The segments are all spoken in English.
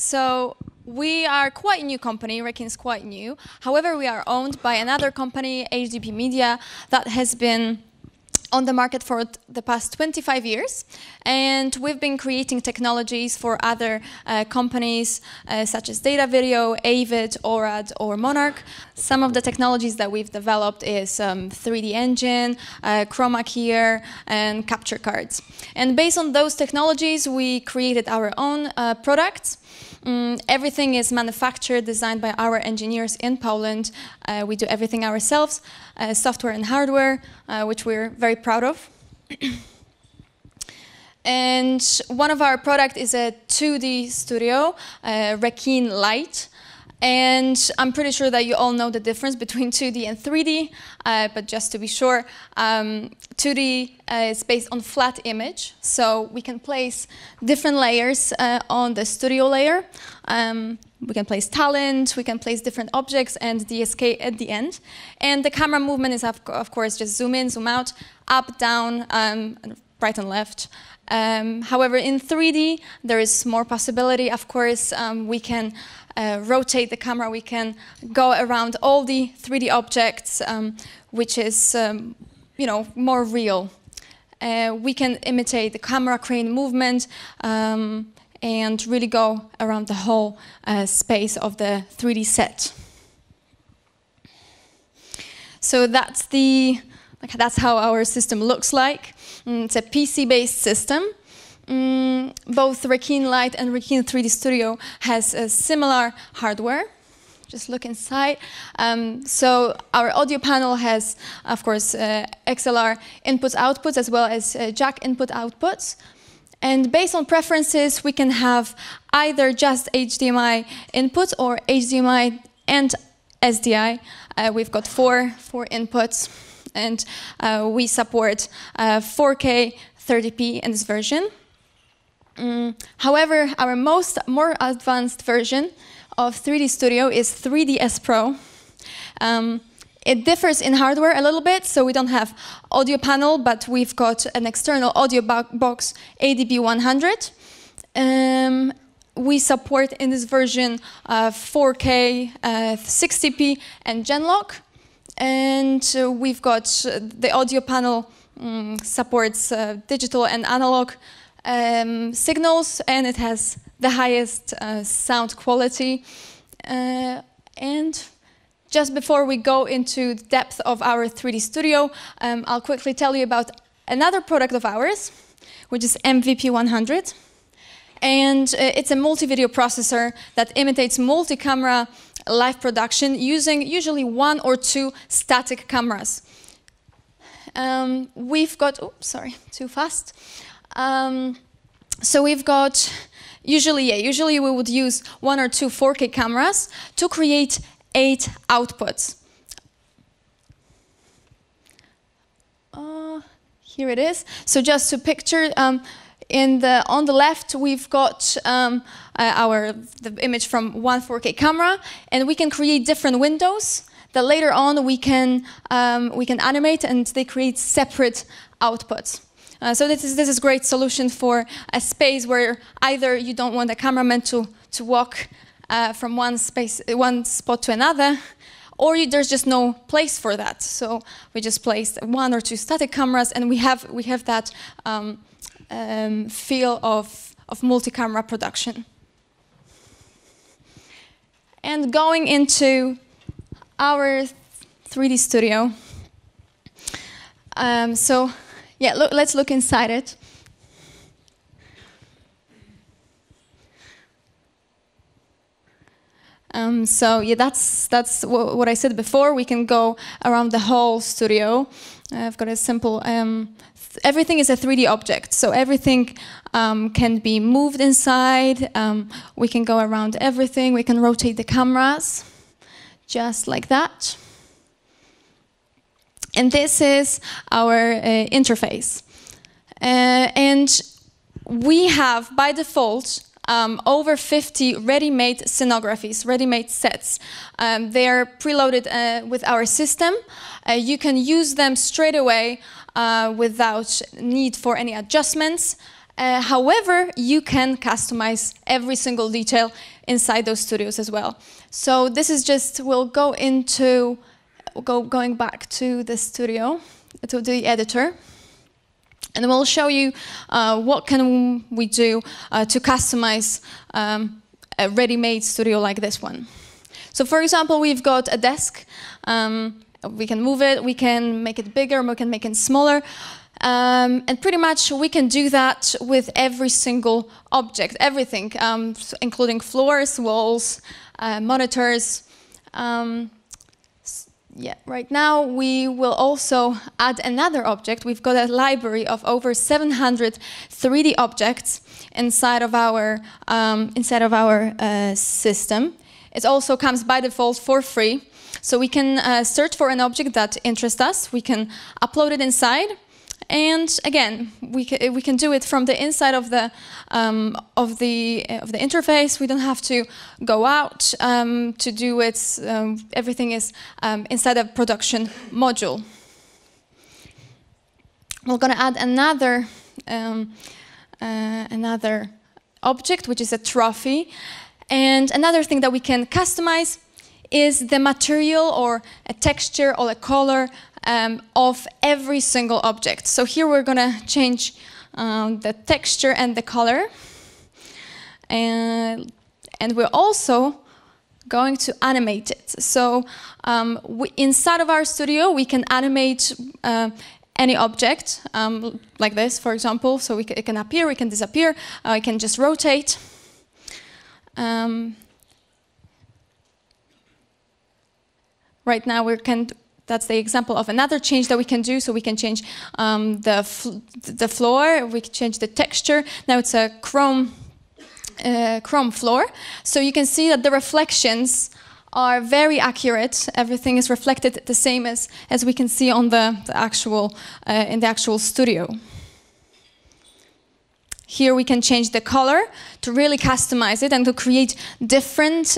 So we are quite a new company. Reckeen is quite new. However, we are owned by another company, HDP Media, that has been on the market for the past 25 years. And we've been creating technologies for other companies such as Data Video, Avid, Orad, or Monarch. Some of the technologies that we've developed is 3D engine, Chroma Keying, and capture cards. And based on those technologies, we created our own products. Everything is manufactured, designed by our engineers in Poland. We do everything ourselves, software and hardware, which we're very proud of. And one of our products is a 2D studio, Reckeen Lite. And I'm pretty sure that you all know the difference between 2D and 3D, but just to be sure, 2D is based on flat image, so we can place different layers on the studio layer. We can place talent, we can place different objects, and DSK at the end. And the camera movement is, of course, just zoom in, zoom out, up, down, right and left. However, in 3D, there is more possibility. Of course, we can rotate the camera, we can go around all the 3D objects, which is, you know, more real. We can imitate the camera crane movement and really go around the whole space of the 3D set. So that's how our system looks like. It's a PC-based system. Both Reckeen Lite and Reckeen 3D Studio has a similar hardware. Just look inside. So our audio panel has, of course, XLR inputs-outputs as well as jack input-outputs. And based on preferences, we can have either just HDMI inputs or HDMI and SDI. We've got four inputs, and we support 4K 30p in this version. However, our more advanced version of 3D Studio is 3ds Pro. It differs in hardware a little bit, so we don't have audio panel, but we've got an external audio box, ADB100. We support in this version 4K, 60p, and Genlock. And we've got the audio panel supports digital and analog signals, and it has the highest sound quality. And just before we go into the depth of our 3D Studio, I'll quickly tell you about another product of ours, which is MVP100. And it's a multi-video processor that imitates multi-camera live production using usually one or two static cameras. We've got, oops, sorry, too fast. So we've got, usually we would use one or two 4K cameras to create 8 outputs. Here it is. So just to picture, on the left we've got the image from one 4K camera, and we can create different windows that later on we can animate, and they create separate outputs. So this is a great solution for a space where either you don't want the cameraman to walk from one spot to another, or there's just no place for that. So we just placed one or two static cameras, and we have that feel of multi-camera production. And going into our 3D Studio. So yeah, let's look inside it. So yeah, that's what I said before. We can go around the whole studio. I've got a simple, everything is a 3D object, so everything can be moved inside. We can go around everything. We can rotate the cameras, just like that. And this is our interface. And we have, by default, over 50 ready-made scenographies, ready-made sets. They are preloaded with our system. You can use them straight away without need for any adjustments. However, you can customize every single detail inside those studios as well. So this is just, going back to the studio, to the editor, and we'll show you what can we do to customize a ready-made studio like this one. So for example, we've got a desk. We can move it, we can make it bigger, we can make it smaller. And pretty much we can do that with every single object, everything, including floors, walls, monitors. Yeah, right now we will also add another object. We've got a library of over 700 3D objects inside of our system. It also comes by default for free. So we can search for an object that interests us. We can upload it inside. And again, we can do it from the inside of the interface. We don't have to go out to do it. Everything is inside a production module. We're going to add another object, which is a trophy. And another thing that we can customize is the material or a texture or a color of every single object. So here we're going to change the texture and the color. And we're also going to animate it. So inside of our studio, we can animate any object, like this, for example. So it can appear, it can disappear, it can just rotate. Right now, that's the example of another change that we can do. So we can change the floor, we can change the texture. Now it's a chrome floor. So you can see that the reflections are very accurate. Everything is reflected the same as we can see on in the actual studio. Here we can change the color to really customize it and to create different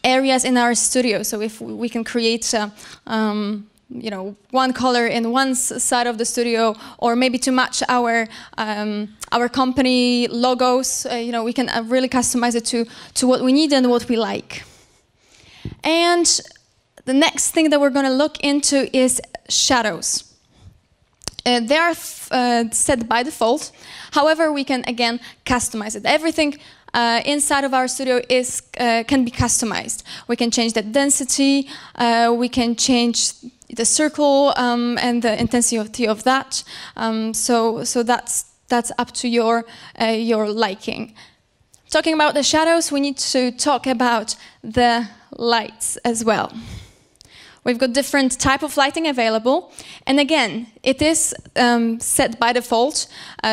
areas in our studio. So if we can create, one color in one side of the studio, or maybe to match our company logos, we can really customize it to what we need and what we like. And the next thing that we're going to look into is shadows. They are set by default. However, we can again customize it. Everything inside of our studio can be customized. We can change the density, we can change the circle and the intensity of that. So that's up to your liking. Talking about the shadows, we need to talk about the lights as well. We've got different type of lighting available, and again, it is set by default,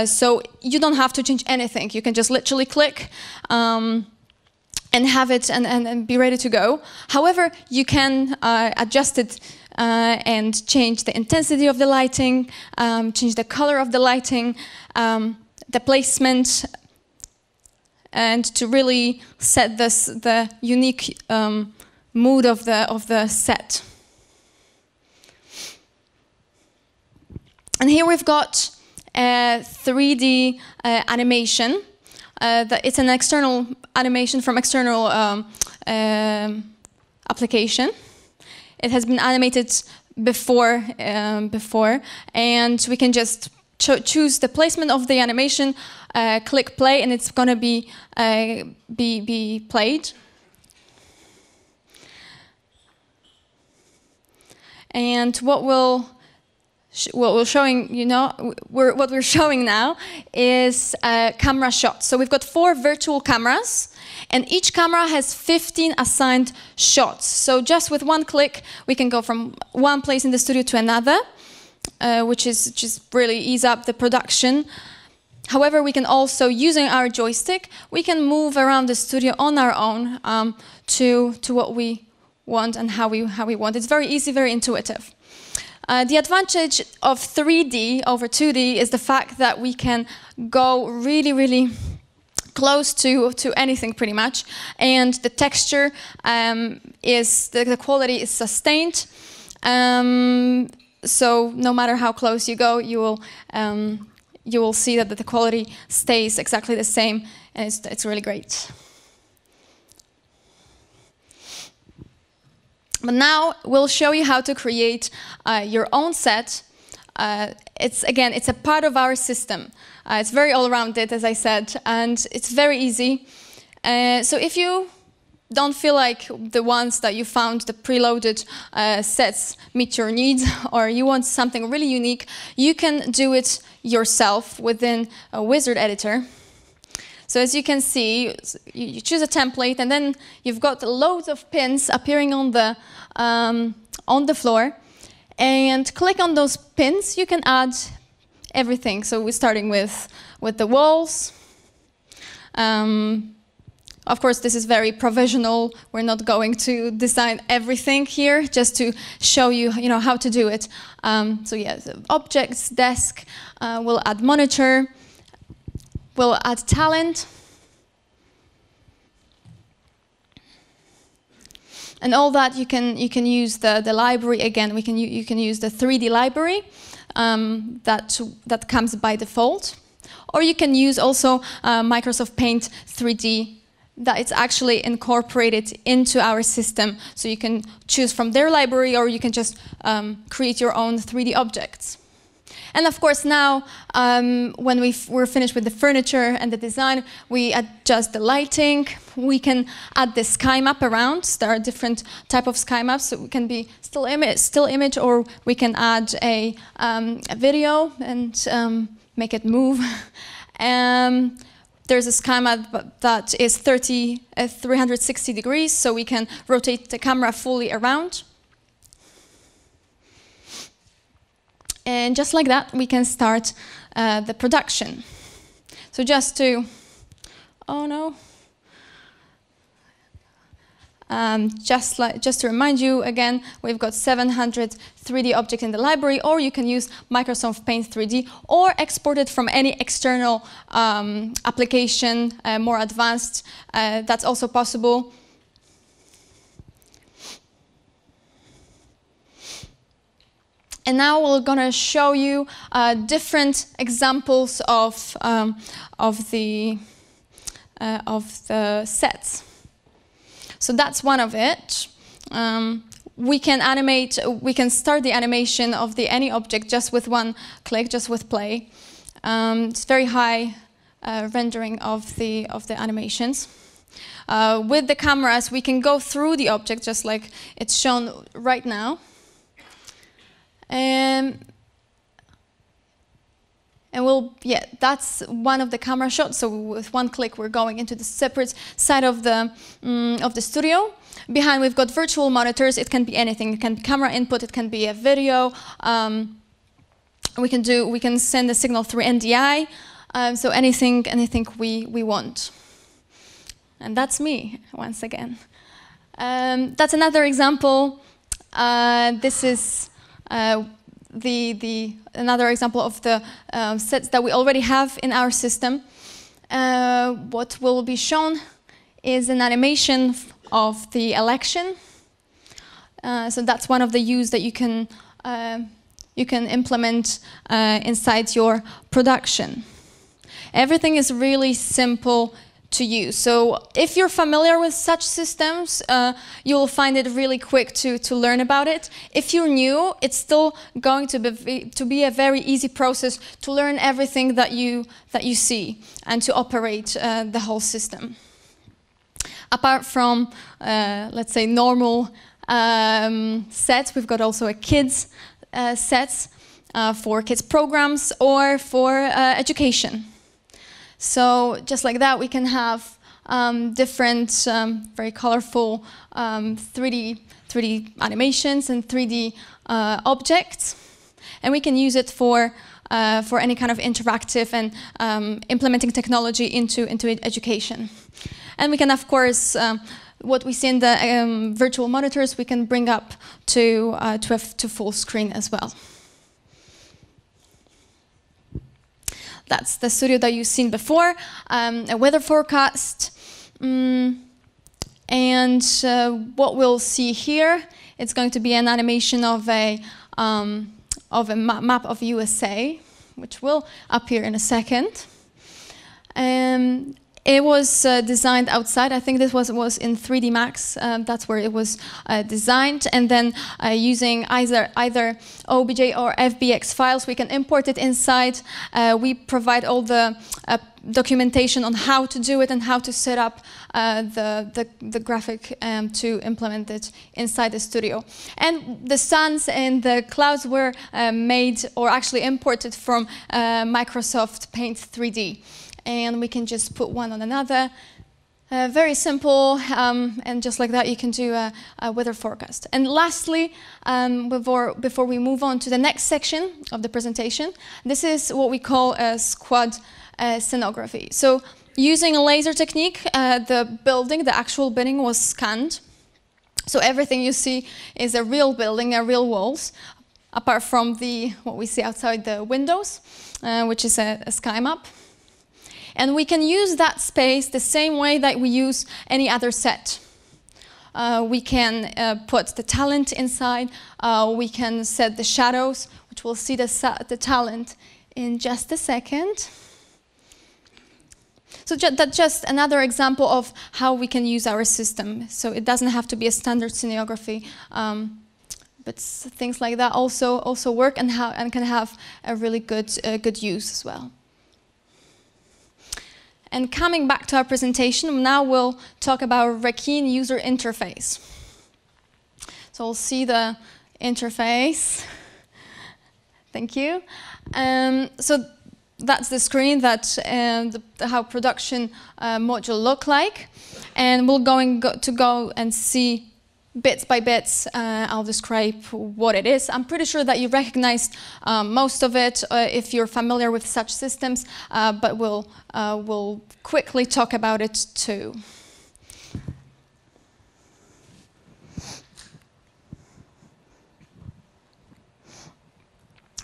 so you don't have to change anything. You can just literally click and have it and be ready to go. However, you can adjust it and change the intensity of the lighting, change the color of the lighting, the placement, and to really set the unique mood of the set. And here we've got a 3D animation. It's an external animation from external application. It has been animated before, and we can just choose the placement of the animation, click play, and it's going to be played. And what we're showing now is camera shots. So we've got 4 virtual cameras, and each camera has 15 assigned shots. So just with one click, we can go from one place in the studio to another, which is just really ease up the production. However, we can also, using our joystick, we can move around the studio on our own to what we want and how we want. It's very easy, very intuitive. The advantage of 3D over 2D is the fact that we can go really, really close to anything pretty much, and the texture the quality is sustained. So no matter how close you go, you will you will see that the quality stays exactly the same, and it's really great. But now we'll show you how to create your own set. It's a part of our system. It's very all-rounded, as I said, and it's very easy. So if you don't feel like the ones that you found, the preloaded sets, meet your needs, or you want something really unique, you can do it yourself within a wizard editor. So as you can see, you choose a template, and then you've got loads of pins appearing on the floor. And click on those pins, you can add everything. So we're starting with the walls. Of course, this is very provisional. We're not going to design everything here, just to show you, how to do it. So yeah, objects, desk, we'll add monitor, we'll add talent. And all that you can use the library again. You can use the 3D library that comes by default, or you can use also Microsoft Paint 3D that it's actually incorporated into our system. So you can choose from their library, or you can just create your own 3D objects. And of course now, when we're finished with the furniture and the design, we adjust the lighting. We can add the sky map around. There are different type of sky maps. So it can be still image, or we can add a video and make it move. There's a sky map that is 360 degrees, so we can rotate the camera fully around. And just like that, we can start the production. So just to, just to remind you again, we've got 700 3D objects in the library, or you can use Microsoft Paint 3D, or export it from any external application, more advanced. That's also possible. And now we're going to show you different examples of the sets. So that's one of it. We can start the animation of any object just with one click, just with play. It's very high rendering of the animations. With the cameras, we can go through the object just like it's shown right now. And that's one of the camera shots. So with one click, we're going into the separate side of the studio. Behind, we've got virtual monitors. It can be anything. It can be camera input. It can be a video. We can send a signal through NDI. So anything we want. And that's me once again. That's another example. This is another example of the sets that we already have in our system. What will be shown is an animation of the election. So that's one of the use that you can implement inside your production. Everything is really simple to use. So if you're familiar with such systems, you'll find it really quick to learn about it. If you're new, it's still going to be a very easy process to learn everything that you see and to operate the whole system. Apart from, let's say, normal sets, we've got also a kids sets for kids programs or for education. So just like that, we can have different, very colorful 3D animations and 3D objects, and we can use it for any kind of interactive and implementing technology into education. And we can, of course, what we see in the virtual monitors, we can bring up to full screen as well. That's the studio that you've seen before, a weather forecast. And what we'll see here, it's going to be an animation of a map of USA. which will appear in a second. It was designed outside. I think this was in 3D Max. That's where it was designed. And then using either OBJ or FBX files, we can import it inside. We provide all the documentation on how to do it and how to set up the graphic to implement it inside the studio. And the suns and the clouds were made or actually imported from Microsoft Paint 3D. And we can just put one on another. Very simple, and just like that you can do a weather forecast. And lastly, before we move on to the next section of the presentation, this is what we call a squad scenography. So using a laser technique, the actual building was scanned. So everything you see is a real building, real walls, apart from what we see outside the windows, which is a sky map. And we can use that space the same way that we use any other set. We can put the talent inside. We can set the shadows, which we'll see the talent in just a second. So that's just another example of how we can use our system. So it doesn't have to be a standard scenography, but things like that also work and can have a really good use as well. And coming back to our presentation, now we'll talk about Reckeen user interface. So we'll see the interface. Thank you. So that's the screen, that's how production module look like. And we're going to go and see bits by bits. I'll describe what it is. I'm pretty sure that you recognized most of it if you're familiar with such systems, but we'll quickly talk about it too.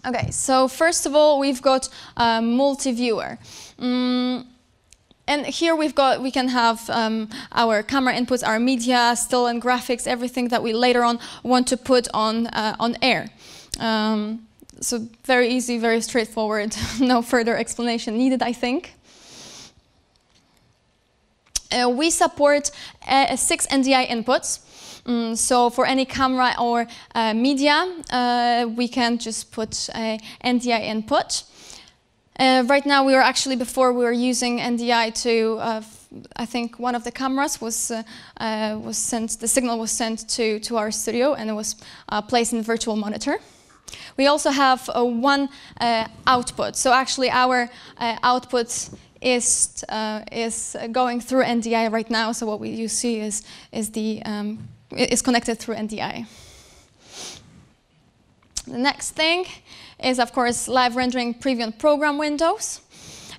Okay, so first of all, we've got Multiviewer. And here we can have our camera inputs, our media, still and graphics, everything that we later on want to put on air. So very easy, very straightforward, no further explanation needed, I think. We support 6 NDI inputs. So for any camera or media, we can just put a NDI input. Right now, before we were using NDI to, I think one of the cameras was sent, the signal was sent to our studio and it was placed in virtual monitor. We also have one output. So actually our output is going through NDI right now. So what you see is connected through NDI. The next thing is, of course, live rendering preview and program windows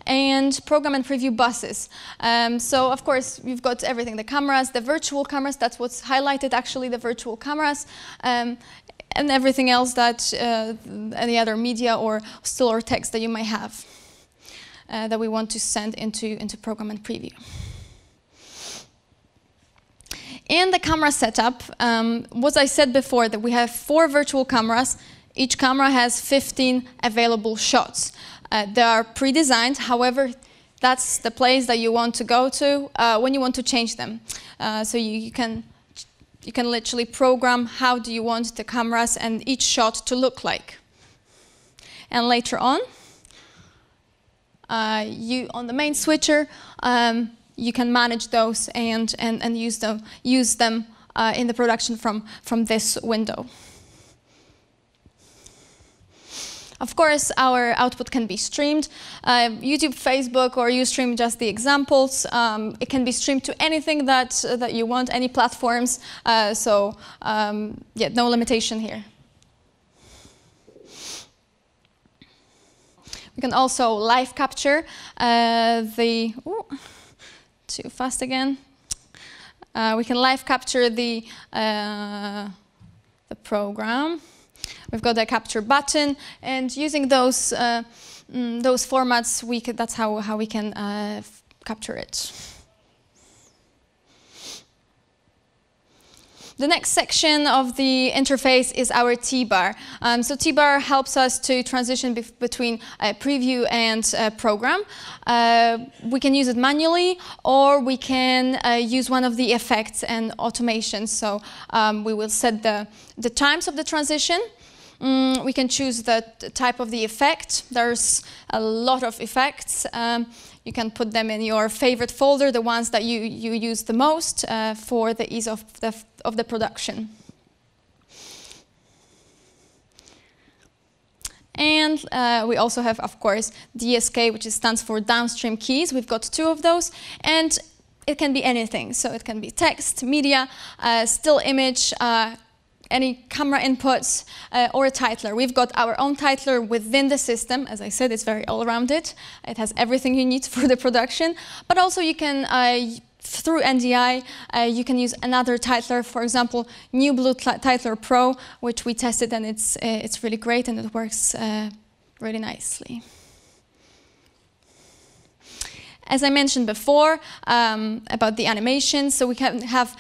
and program and preview buses. So, of course, you've got everything, the cameras, the virtual cameras, that's what's highlighted, actually, the virtual cameras, and everything else that, any other media or still or text that you might have that we want to send into program and preview. In the camera setup, what I said before, that we have 4 virtual cameras. Each camera has 15 available shots. They are pre-designed, however, that's the place that you want to go to when you want to change them. So you can literally program how do you want the cameras and each shot to look like. And later on, on the main switcher, you can manage those and use them in the production from this window. Of course, our output can be streamed. YouTube, Facebook, or Ustream, just the examples. It can be streamed to anything that you want, any platforms. Yeah, no limitation here. We can also live capture too fast again. We can live capture the program. We've got the capture button, and using those formats, that's how we can capture it. The next section of the interface is our TBar. So TBar helps us to transition between preview and program. We can use it manually, or we can use one of the effects and automations. So we will set the times of the transition. We can choose the type of the effect. There's a lot of effects. You can put them in your favorite folder, the ones that you use the most for the ease of the production. And we also have, of course, DSK, which stands for downstream keys. We've got 2 of those. And it can be anything. So it can be text, media, still image, any camera inputs, or a titler. We've got our own titler within the system. As I said, it's very all-rounded. It has everything you need for the production. But also you can, through NDI, you can use another titler. For example, New Blue Titler Pro, which we tested, and it's really great, and it works really nicely. As I mentioned before about the animations, so we can have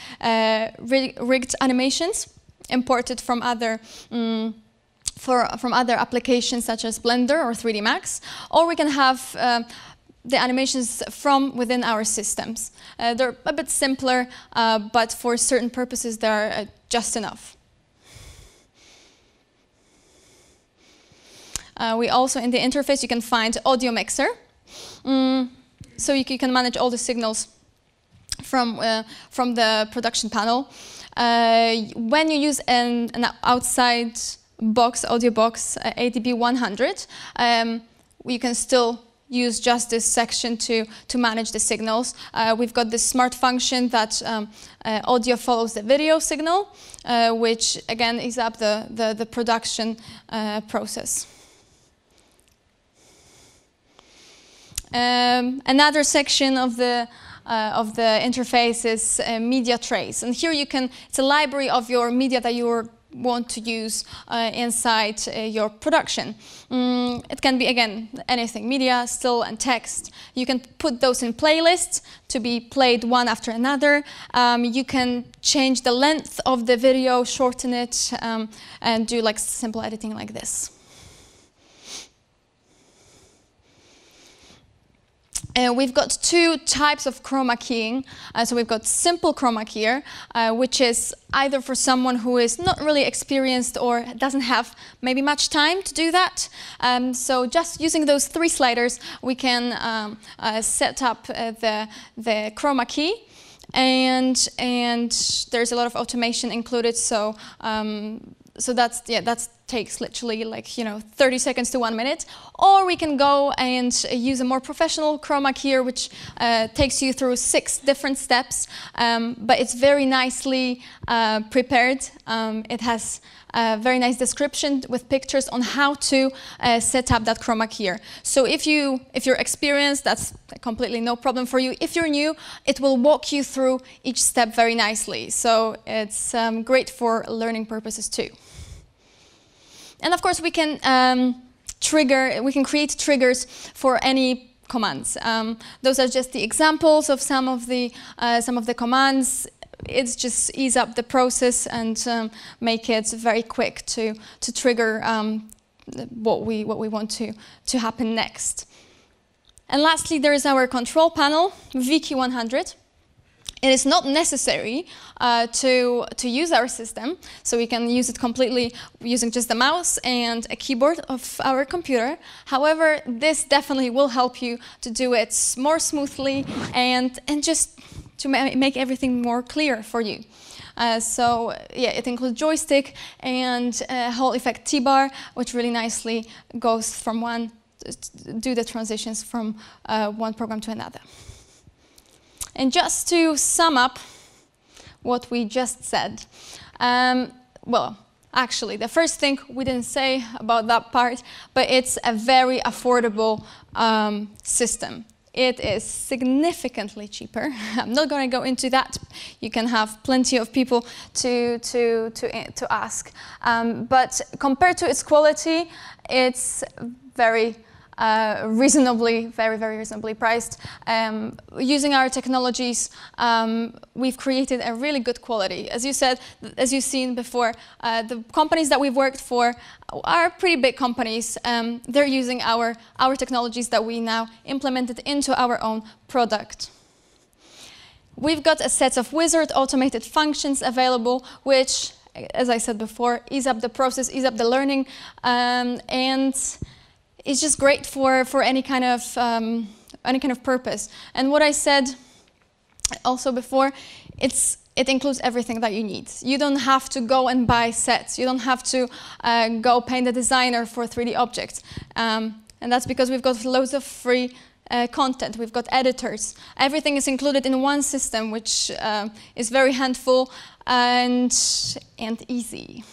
rigged animations imported from other from other applications such as Blender or 3D Max, or we can have the animations from within our systems. They're a bit simpler, but for certain purposes they're just enough. We also, in the interface, you can find audio mixer. So you can manage all the signals from the production panel. When you use an outside box, audio box, ADB 100, you can still use just this section to manage the signals. We've got this smart function that audio follows the video signal, which again is up the production process. Another section of the interface is media trays, and here you can, it's a library of your media that you want to use inside your production. It can be, again, anything, media, still, and text. You can put those in playlists to be played one after another. You can change the length of the video, shorten it, and do like simple editing like this. We've got 2 types of chroma keying. So we've got simple chroma keyer, which is either for someone who is not really experienced or doesn't have maybe much time to do that. So just using those 3 sliders, we can set up the chroma key. And there's a lot of automation included. So that takes literally like 30 seconds to 1 minute. Or we can go and use a more professional chroma keyer, which takes you through 6 different steps, but it's very nicely prepared. It has a very nice description with pictures on how to set up that chroma keyer. So if you're experienced, that's completely no problem for you. If you're new, it will walk you through each step very nicely. So it's great for learning purposes too. And of course, we can create triggers for any commands. Those are just the examples of some of the commands. It's just ease up the process and make it very quick to trigger what we want to happen next. And lastly, there is our control panel, VQ100. It is not necessary to use our system, so we can use it completely using just the mouse and a keyboard of our computer. However, this definitely will help you to do it more smoothly and just to make everything more clear for you. So yeah, it includes joystick and a whole effect TBar, which really nicely goes from do the transitions from one program to another. And just to sum up what we just said, well, actually, the first thing we didn't say about that part, but it's a very affordable system. It is significantly cheaper. I'm not going to go into that. You can have plenty of people to ask. But compared to its quality, it's very very reasonably priced. Using our technologies, we've created a really good quality. As you said, as you've seen before, the companies that we've worked for are pretty big companies. They're using our technologies that we now implemented into our own product. We've got a set of wizard automated functions available, which, as I said before, ease up the process, ease up the learning, and it's just great for any kind of purpose. And what I said also before, it includes everything that you need. You don't have to go and buy sets. You don't have to go pay the designer for 3D objects. And that's because we've got loads of free content. We've got editors. Everything is included in one system, which is very handful and easy.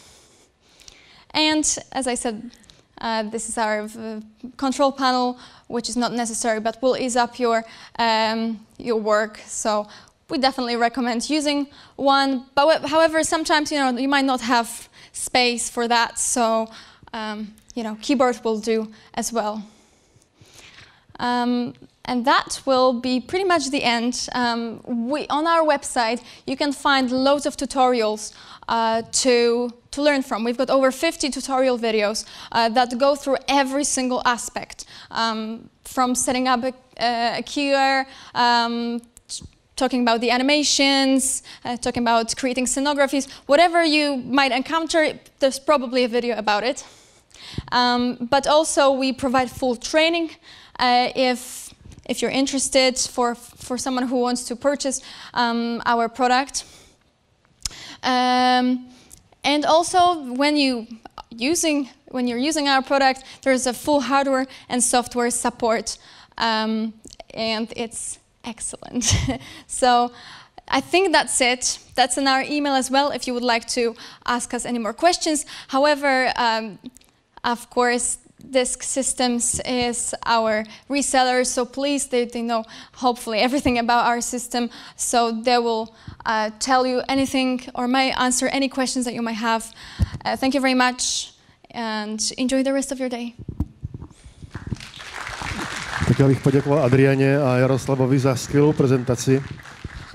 And as I said, this is our control panel, which is not necessary, but will ease up your work. So we definitely recommend using one. But however, sometimes you might not have space for that. So keyboard will do as well. And that will be pretty much the end. On our website, you can find loads of tutorials to learn from. We've got over 50 tutorial videos that go through every single aspect, from setting up a keyer, talking about the animations, talking about creating scenographies. Whatever you might encounter, there's probably a video about it. But also, we provide full training if you're interested, for someone who wants to purchase our product. And also, when you're using our product, there's a full hardware and software support, and it's excellent. So I think that's it. That's in our email as well, if you would like to ask us any more questions. However, of course, Disk Systems is our reseller, so please, they know hopefully everything about our system, so they will tell you anything or might answer any questions that you might have. Thank you very much and enjoy the rest of your day. Tak já bych poděkoval Adrianě a Jaroslavovi za skvělou prezentaci.